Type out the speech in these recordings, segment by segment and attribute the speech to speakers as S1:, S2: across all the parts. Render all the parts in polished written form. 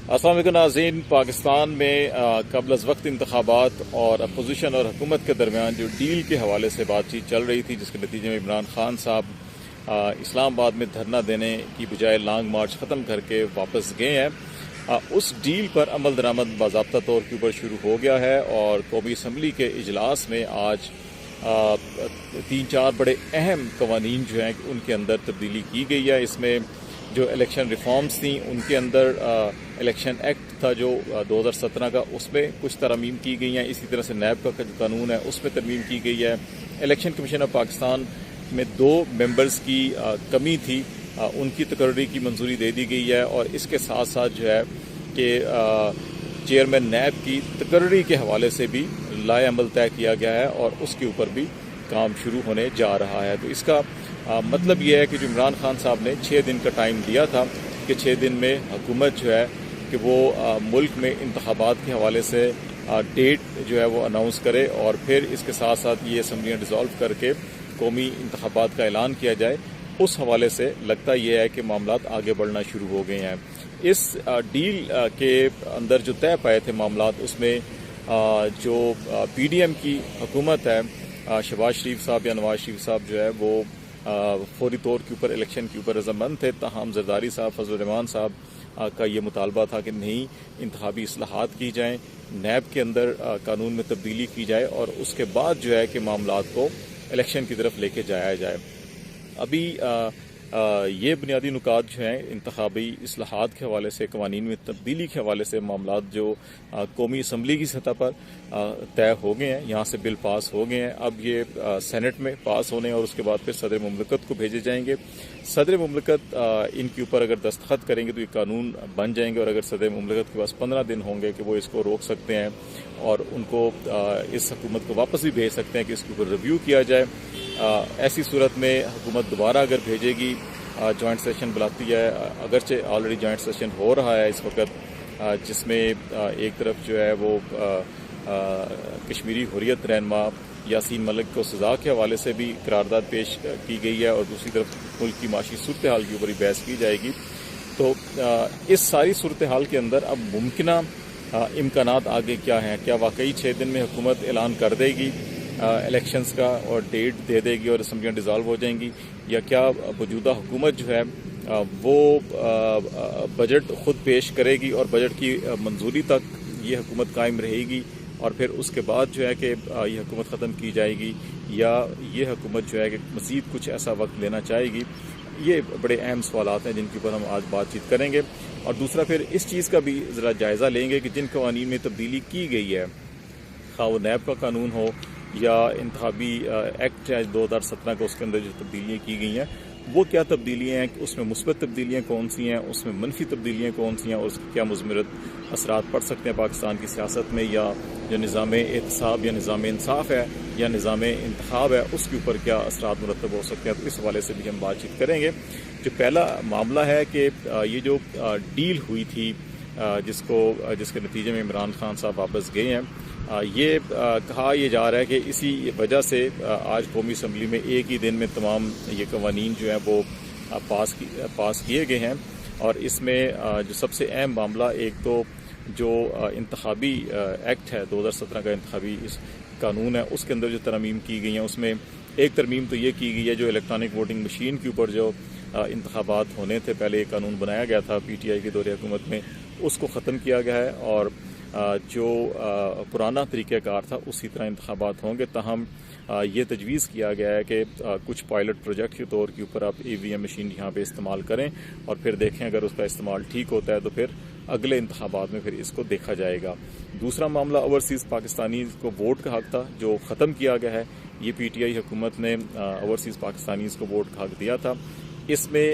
S1: السلام علیکم ناظرین، پاکستان میں قبل از وقت انتخابات اور اپوزیشن اور حکومت کے درمیان جو ڈیل کے حوالے سے بات چیت چل رہی تھی، جس کے نتیجے میں عمران خان صاحب اسلام آباد میں دھرنا دینے کی بجائے لانگ مارچ ختم کر کے واپس گئے ہیں، اس ڈیل پر عمل درآمد باضابطہ طور کے اوپر شروع ہو گیا ہے اور قومی اسمبلی کے اجلاس میں آج 3-4 بڑے اہم قوانین جو ہیں ان کے اندر تبدیلی کی گئی ہے۔ اس میں جو الیکشن ریفارمز تھیں ان کے اندر الیکشن ایکٹ تھا جو 2017 کا، اس میں کچھ ترامیم کی گئی ہیں۔ اسی طرح سے نیب کا جو قانون ہے اس میں ترمیم کی گئی ہے۔ الیکشن کمیشن آف پاکستان میں 2 ممبرز کی کمی تھی، ان کی تقرری کی منظوری دے دی گئی ہے، اور اس کے ساتھ ساتھ جو ہے کہ چیئرمین نیب کی تقرری کے حوالے سے بھی لائحہ عمل طے کیا گیا ہے اور اس کے اوپر بھی کام شروع ہونے جا رہا ہے۔ تو اس کا مطلب یہ ہے کہ جو عمران خان صاحب نے 6 دن کا ٹائم دیا تھا کہ 6 دن میں حکومت جو ہے کہ وہ ملک میں انتخابات کے حوالے سے ڈیٹ جو ہے وہ اناؤنس کرے، اور پھر اس کے ساتھ ساتھ یہ اسمبلیاں ڈیزالو کر کے قومی انتخابات کا اعلان کیا جائے، اس حوالے سے لگتا یہ ہے کہ معاملات آگے بڑھنا شروع ہو گئے ہیں۔ اس ڈیل کے اندر جو طے پائے تھے معاملات، اس میں جو پی ڈی ایم کی حکومت ہے، شہباز شریف صاحب یا نواز شریف صاحب جو ہے وہ فوری طور کے اوپر الیکشن کے اوپر رضامند تھے، تاہم زرداری صاحب، فضل الرحمان صاحب کا یہ مطالبہ تھا کہ نہیں، انتخابی اصلاحات کی جائیں، نیب کے اندر قانون میں تبدیلی کی جائے اور اس کے بعد جو ہے کہ معاملات کو الیکشن کی طرف لے کے جایا جائے۔ ابھی یہ بنیادی نکات جو ہیں انتخابی اصلاحات کے حوالے سے، قوانین میں تبدیلی کے حوالے سے معاملات جو قومی اسمبلی کی سطح پر طے ہو گئے ہیں، یہاں سے بل پاس ہو گئے ہیں، اب یہ سینٹ میں پاس ہونے اور اس کے بعد پھر صدر مملکت کو بھیجے جائیں گے۔ صدر مملکت ان کے اوپر اگر دستخط کریں گے تو یہ قانون بن جائیں گے، اور اگر صدر مملکت کے پاس 15 دن ہوں گے کہ وہ اس کو روک سکتے ہیں اور ان کو اس حکومت کو واپس بھی بھیج سکتے ہیں کہ اس کے اوپر ریویو کیا جائے۔ ایسی صورت میں حکومت دوبارہ اگر بھیجے گی، جوائنٹ سیشن بلاتی ہے، اگرچہ آلریڈی جوائنٹ سیشن ہو رہا ہے اس وقت، جس میں ایک طرف جو ہے وہ کشمیری حریت رہنما یاسین ملک کو سزا کے حوالے سے بھی قرارداد پیش کی گئی ہے، اور دوسری طرف ملک کی معاشی صورتحال کے اوپر بھی بحث کی جائے گی۔ تو اس ساری صورتحال کے اندر اب ممکنہ امکانات آگے کیا ہیں؟ کیا واقعی 6 دن میں حکومت اعلان کر دے گی الیکشنز کا اور ڈیٹ دے دے گی اور اسمبلیاں ڈیزالو ہو جائیں گی، یا کیا موجودہ حکومت جو ہے وہ بجٹ خود پیش کرے گی اور بجٹ کی منظوری تک یہ حکومت قائم رہے گی اور پھر اس کے بعد جو ہے کہ یہ حکومت ختم کی جائے گی، یا یہ حکومت جو ہے کہ مزید کچھ ایسا وقت لینا چاہے گی؟ یہ بڑے اہم سوالات ہیں جن کے اوپر ہم آج بات چیت کریں گے، اور دوسرا پھر اس چیز کا بھی ذرا جائزہ لیں گے کہ جن قوانین میں تبدیلی کی گئی ہے، خواہ وہ نیب کا قانون ہو یا انتخابی ایکٹ ہے 2017 کا، اس کے اندر جو تبدیلیاں کی گئی ہیں وہ کیا تبدیلیاں ہیں، اس میں مثبت تبدیلیاں کون سی ہیں، اس میں منفی تبدیلیاں کون سی ہیں، اور اس کے کیا مثمرت اثرات پڑ سکتے ہیں پاکستان کی سیاست میں، یا جو نظام احتساب یا نظام انصاف ہے یا نظام انتخاب ہے اس کے اوپر کیا اثرات مرتب ہو سکتے ہیں۔ تو اس حوالے سے بھی ہم بات چیت کریں گے۔ جو پہلا معاملہ ہے کہ یہ جو ڈیل ہوئی تھی جس کے نتیجے میں عمران خان صاحب واپس گئے ہیں، یہ کہا یہ جا رہا ہے کہ اسی وجہ سے آج قومی اسمبلی میں ایک ہی دن میں تمام یہ قوانین جو ہیں وہ پاس کیے گئے ہیں، اور اس میں جو سب سے اہم معاملہ ایک تو جو انتخابی ایکٹ ہے 2017 کا، انتخابی قانون ہے، اس کے اندر جو ترمیم کی گئی ہیں، اس میں ایک ترمیم تو یہ کی گئی ہے جو الیکٹرانک ووٹنگ مشین کے اوپر جو انتخابات ہونے تھے، پہلے ایک قانون بنایا گیا تھا پی ٹی آئی کے دور حکومت میں، اس کو ختم کیا گیا ہے، اور جو پرانا طریقہ کار تھا اسی طرح انتخابات ہوں گے۔ تاہم یہ تجویز کیا گیا ہے کہ کچھ پائلٹ پروجیکٹ کے طور کے اوپر آپ ای وی ایم مشین یہاں پہ استعمال کریں، اور پھر دیکھیں اگر اس کا استعمال ٹھیک ہوتا ہے تو پھر اگلے انتخابات میں پھر اس کو دیکھا جائے گا۔ دوسرا معاملہ اوورسیز پاکستانیز کو ووٹ کا حق تھا جو ختم کیا گیا ہے۔ یہ پی ٹی آئی حکومت نے اوورسیز پاکستانیز کو ووٹ کا حق دیا تھا، اس میں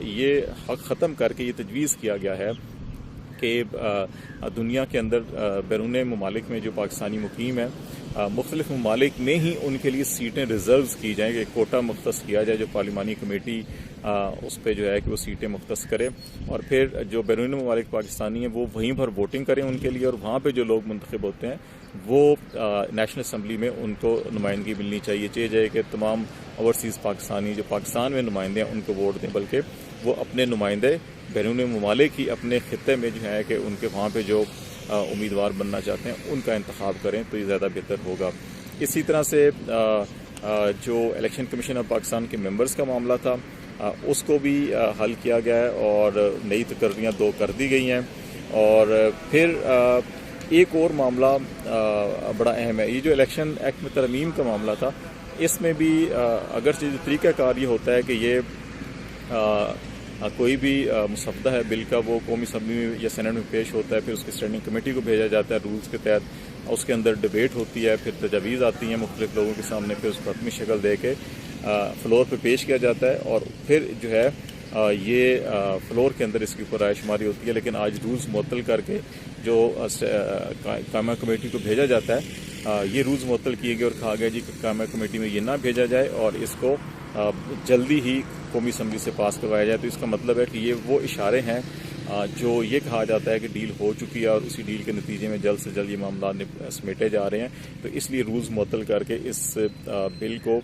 S1: یہ حق ختم کر کے یہ تجویز کیا گیا ہے کہ دنیا کے اندر بیرون ممالک میں جو پاکستانی مقیم ہیں، مختلف ممالک میں ہی ان کے لیے سیٹیں ریزروز کی جائیں، کہ کوٹا مختص کیا جائے، جو پارلیمانی کمیٹی اس پہ جو ہے کہ وہ سیٹیں مختص کرے، اور پھر جو بیرون ممالک پاکستانی ہیں وہ وہیں پر ووٹنگ کریں ان کے لیے، اور وہاں پہ جو لوگ منتخب ہوتے ہیں وہ نیشنل اسمبلی میں ان کو نمائندگی ملنی چاہیے۔ چاہیے کہ تمام اوورسیز پاکستانی جو پاکستان میں نمائندے ہیں ان کو ووٹ دیں، بلکہ وہ اپنے نمائندے بیرون ممالک کی اپنے خطے میں جو ہے کہ ان کے وہاں پہ جو امیدوار بننا چاہتے ہیں ان کا انتخاب کریں تو یہ زیادہ بہتر ہوگا. اسی طرح سے جو الیکشن کمیشن آف پاکستان کے ممبرز کا معاملہ تھا اس کو بھی حل کیا گیا ہے اور نئی تقرریاں 2 کر دی گئی ہیں. اور پھر ایک اور معاملہ بڑا اہم ہے, یہ جو الیکشن ایکٹ میں ترمیم کا معاملہ تھا, اس میں بھی اگرچہ جو طریقہ کار یہ ہوتا ہے کہ یہ کوئی بھی مسودہ ہے بل کا وہ قومی اسمبلی میں یا سینٹ میں پیش ہوتا ہے, پھر اس کی اسٹینڈنگ کمیٹی کو بھیجا جاتا ہے رولز کے تحت, اس کے اندر ڈبیٹ ہوتی ہے, پھر تجاویز آتی ہیں مختلف لوگوں کے سامنے, پھر اس کو حتمی شکل دے کے فلور پہ پیش کیا جاتا ہے اور پھر جو ہے یہ فلور کے اندر اس کی اوپر رائے شماری ہوتی ہے. لیکن آج رولز معطل کر کے جو قائمہ کمیٹی کو بھیجا جاتا ہے یہ رولز معطل کیے گئے اور کہا گیا جی کہ قائمہ کمیٹی میں یہ نہ بھیجا جائے اور اس کو جلدی ہی قومی اسمبلی سے پاس کروایا جائے. تو اس کا مطلب ہے کہ یہ وہ اشارے ہیں جو یہ کہا جاتا ہے کہ ڈیل ہو چکی ہے اور اسی ڈیل کے نتیجے میں جلد سے جلد یہ معاملات سمیٹے جا رہے ہیں. تو اس لیے رولز معطل کر کے اس بل کو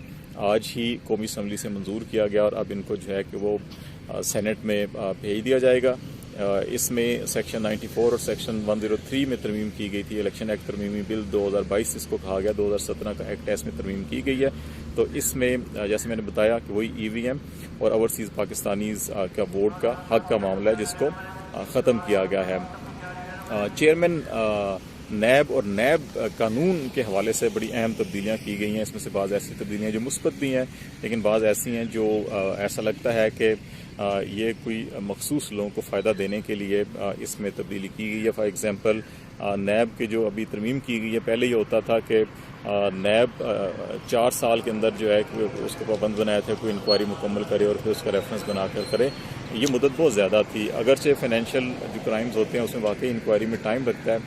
S1: آج ہی قومی اسمبلی سے منظور کیا گیا اور اب ان کو جو ہے کہ وہ سینٹ میں بھیج دیا جائے گا. اس میں سیکشن 94 اور سیکشن 103 میں ترمیم کی گئی تھی. الیکشن ایکٹ ترمیمی بل 2022 اس کو کہا گیا, 2017 کا ایکٹ ہے اس میں ترمیم کی گئی ہے. تو اس میں جیسے میں نے بتایا کہ وہی EVM اور اوورسیز پاکستانیز کا ووٹ کا حق کا معاملہ ہے جس کو ختم کیا گیا ہے. چیئرمین نیب اور نیب قانون کے حوالے سے بڑی اہم تبدیلیاں کی گئی ہیں. اس میں سے بعض ایسی تبدیلیاں جو مثبت بھی ہیں لیکن بعض ایسی ہیں جو ایسا لگتا ہے کہ یہ کوئی مخصوص لوگوں کو فائدہ دینے کے لیے اس میں تبدیلی کی گئی ہے. فار ایگزامپل نیب کے جو ابھی ترمیم کی گئی ہے, پہلے یہ ہوتا تھا کہ نیب 4 سال کے اندر جو ہے کہ اس کو پابند بنایا تھا کوئی انکوائری مکمل کرے اور پھر اس کا ریفرنس بنا کر کرے. یہ مدت بہت زیادہ تھی, اگرچہ فائنینشیل جو کرائمز ہوتے ہیں اس میں واقعی انکوائری میں ٹائم لگتا ہے,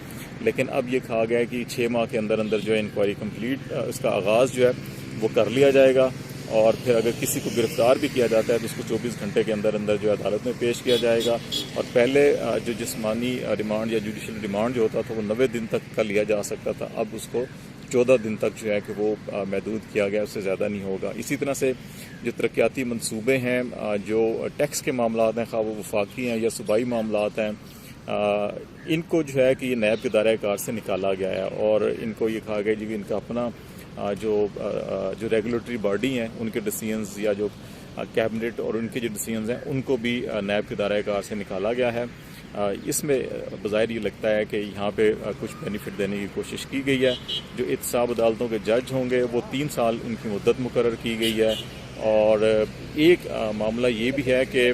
S1: لیکن اب یہ کہا گیا ہے کہ 6 ماہ کے اندر اندر جو ہے انکوائری کمپلیٹ اس کا آغاز جو ہے وہ کر لیا جائے گا. اور پھر اگر کسی کو گرفتار بھی کیا جاتا ہے تو اس کو 24 گھنٹے کے اندر اندر جو ہے عدالت میں پیش کیا جائے گا. اور پہلے جو جسمانی ریمانڈ یا جوڈیشل ریمانڈ جو ہوتا تھا وہ 90 دن تک کا لیا جا سکتا تھا, اب اس کو 14 دن تک جو ہے کہ وہ محدود کیا گیا, اس سے زیادہ نہیں ہوگا. اسی طرح سے جو ترقیاتی منصوبے ہیں, جو ٹیکس کے معاملات ہیں, خواہ وہ وفاقی ہیں یا صوبائی معاملات ہیں, ان کو جو ہے کہ یہ نیب کے دائرۂ کار سے نکالا گیا ہے اور ان کو یہ کہا گیا جی کہ ان کا اپنا جو ریگولیٹری باڈی ہیں ان کے ڈیسیژنز یا جو کیبنٹ اور ان کے جو ڈیسیژنز ہیں ان کو بھی نیب کے دائرۂ کار سے نکالا گیا ہے. اس میں بظاہر یہ لگتا ہے کہ یہاں پہ کچھ بینیفٹ دینے کی کوشش کی گئی ہے. جو احتساب عدالتوں کے جج ہوں گے وہ 3 سال ان کی مدت مقرر کی گئی ہے. اور ایک معاملہ یہ بھی ہے کہ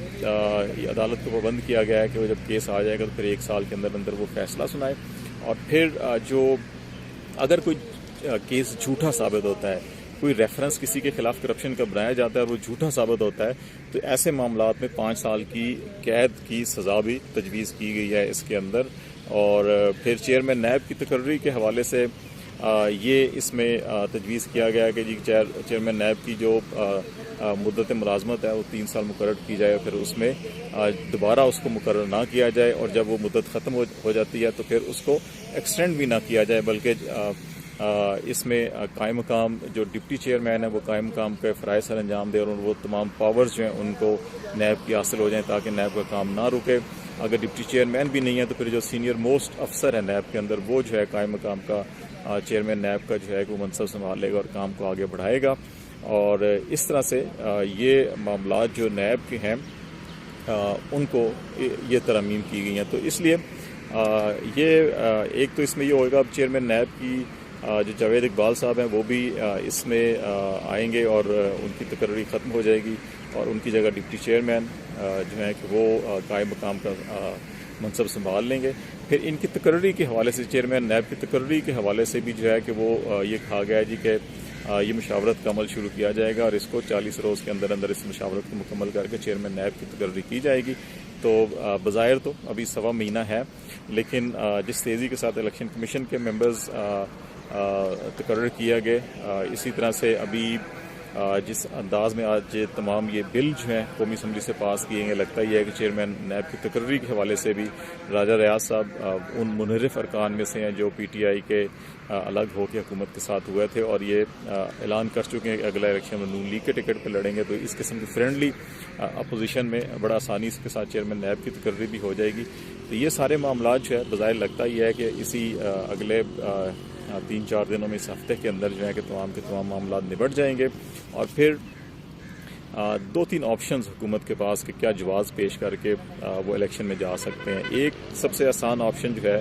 S1: عدالت کو پابند کیا گیا ہے کہ وہ جب کیس آ جائے گا تو پھر 1 سال کے اندر اندر وہ فیصلہ سنائے. اور پھر جو اگر کوئی کیس جھوٹا ثابت ہوتا ہے, کوئی ریفرنس کسی کے خلاف کرپشن کا بنایا جاتا ہے اور وہ جھوٹا ثابت ہوتا ہے, تو ایسے معاملات میں 5 سال کی قید کی سزا بھی تجویز کی گئی ہے اس کے اندر. اور پھر چیئرمین نیب کی تقرری کے حوالے سے یہ اس میں تجویز کیا گیا کہ جی چیئرمین نیب کی جو مدت ملازمت ہے وہ 3 سال مقرر کی جائے, پھر اس میں دوبارہ اس کو مقرر نہ کیا جائے, اور جب وہ مدت ختم ہو جاتی ہے تو پھر اس کو ایکسٹینڈ بھی نہ کیا جائے, بلکہ اس میں قائم مقام جو ڈپٹی چیئرمین ہے وہ قائم مقام کے فرائض سر انجام دے اور وہ تمام پاورز جو ہیں ان کو نیب کی حاصل ہو جائیں تاکہ نیب کا کام نہ رکے. اگر ڈپٹی چیئرمین بھی نہیں ہے تو پھر جو سینئر موسٹ افسر ہے نیب کے اندر وہ جو ہے قائم مقام کا چیئرمین نیب کا جو ہے وہ منصب سنبھال لے گا اور کام کو آگے بڑھائے گا. اور اس طرح سے یہ معاملات جو نیب کے ہیں ان کو یہ ترمیم کی گئی ہیں. تو اس لیے یہ ایک تو اس میں یہ ہوگا, اب چیئرمین نیب کی جو جاوید اقبال صاحب ہیں وہ بھی اس میں آئیں گے اور ان کی تقرری ختم ہو جائے گی اور ان کی جگہ ڈپٹی چیئرمین جو ہیں کہ وہ قائم مقام کا منصب سنبھال لیں گے. پھر ان کی تقرری کے حوالے سے, چیئرمین نیب کی تقرری کے حوالے سے بھی جو ہے کہ وہ یہ کہا گیا ہے جی کہ یہ مشاورت کا عمل شروع کیا جائے گا اور اس کو 40 روز کے اندر اندر اس مشاورت کو مکمل کر کے چیئرمین نیب کی تقرری کی جائے گی. تو بظاہر تو ابھی 1.25 مہینہ ہے, لیکن جس تیزی کے ساتھ الیکشن کمیشن کے ممبرز تقرر کیا گئے, اسی طرح سے ابھی جس انداز میں آج تمام یہ بل جو ہیں قومی اسمبلی سے پاس کیے گئے، لگتا ہی ہے کہ چیئرمین نیب کی تقرری کے حوالے سے بھی راجہ ریاض صاحب ان منحرف ارکان میں سے ہیں جو پی ٹی آئی کے الگ ہو کے حکومت کے ساتھ ہوئے تھے، اور یہ اعلان کر چکے ہیں کہ اگلا الیکشن میں نون لیگ کے ٹکٹ پہ لڑیں گے. تو اس قسم کی فرینڈلی اپوزیشن میں بڑا آسانی کے ساتھ چیئرمین نیب کی تقرری بھی ہو جائے گی. تو یہ سارے معاملات جو ہے بظاہر لگتا ہی ہے کہ اسی اگلے 3-4 دنوں میں اس ہفتے کے اندر جو ہے کہ تمام کے تمام معاملات نبٹ جائیں گے، اور پھر 2-3 آپشنز حکومت کے پاس کہ کیا جواز پیش کر کے وہ الیکشن میں جا سکتے ہیں. ایک سب سے آسان آپشن جو ہے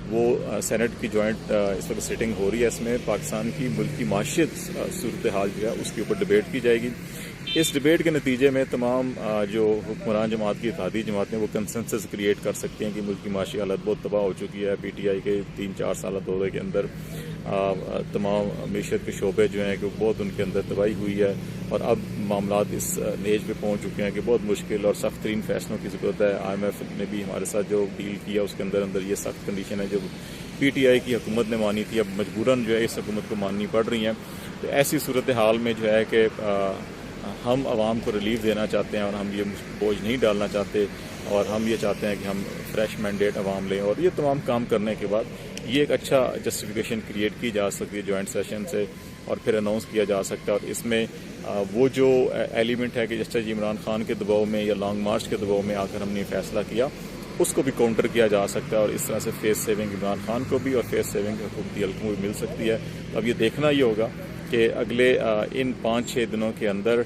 S1: وہ سینٹ کی جوائنٹ اس وقت سیٹنگ ہو رہی ہے، اس میں پاکستان کی ملک کی معاشیت صورتحال جو ہے اس کے اوپر ڈبیٹ کی جائے گی. اس ڈبیٹ کے نتیجے میں تمام جو حکمران جماعت کی اتحادی جماعتیں وہ کنسنسس کریٹ کر سکتی ہیں کہ ملک کی معاشی حالت بہت تباہ ہو چکی ہے. پی ٹی آئی کے 3-4 سالہ دورے کے اندر تمام معیشت کے شعبے جو ہیں کہ بہت ان کے اندر تباہی ہوئی ہے، اور اب معاملات اس نیج پہ پہنچ چکے ہیں کہ بہت مشکل اور سخت ترین فیصلوں کی ضرورت ہے. آئی ایم ایف نے بھی ہمارے ساتھ جو ڈیل کیا اس کے اندر یہ سخت کنڈیشن ہے جو پی ٹی آئی کی حکومت نے مانی تھی، اب مجبوراً جو ہے اس حکومت کو ماننی پڑ رہی ہیں. تو ایسی صورتحال میں جو ہے کہ ہم عوام کو ریلیف دینا چاہتے ہیں، اور ہم یہ بوجھ نہیں ڈالنا چاہتے، اور ہم یہ چاہتے ہیں کہ ہم فریش مینڈیٹ عوام لیں. اور یہ تمام کام کرنے کے بعد یہ ایک اچھا جسٹیفیکیشن کریٹ کی جا سکتی ہے جوائنٹ سیشن سے، اور پھر اناؤنس کیا جا سکتا ہے. اور اس میں وہ جو ایلیمنٹ ہے کہ جس طرح عمران خان کے دباؤ میں یا لانگ مارچ کے دباؤ میں آ کر ہم نے فیصلہ کیا، اس کو بھی کاؤنٹر کیا جا سکتا ہے، اور اس طرح سے فیس سیونگ عمران خان کو بھی اور فیس سیونگ حکومتی حلقوں کو بھی مل سکتی ہے. اب یہ دیکھنا یہ ہوگا کہ اگلے ان 5-6 دنوں کے اندر،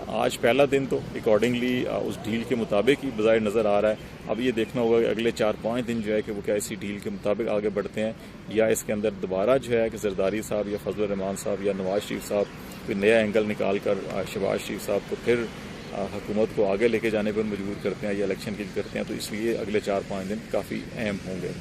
S1: آج پہلا دن تو اکارڈنگلی اس ڈیل کے مطابق ہی بظاہر نظر آ رہا ہے. اب یہ دیکھنا ہوگا کہ اگلے 4-5 دن جو ہے کہ وہ کیا اسی ڈیل کے مطابق آگے بڑھتے ہیں، یا اس کے اندر دوبارہ جو ہے کہ زرداری صاحب یا فضل الرحمان صاحب یا نواز شریف صاحب کوئی نیا اینگل نکال کر شہباز شریف صاحب کو پھر حکومت کو آگے لے کے جانے پر مجبور کرتے ہیں یا الیکشن کی کرتے ہیں. تو اس لیے اگلے 4-5 دن کافی اہم ہوں گے.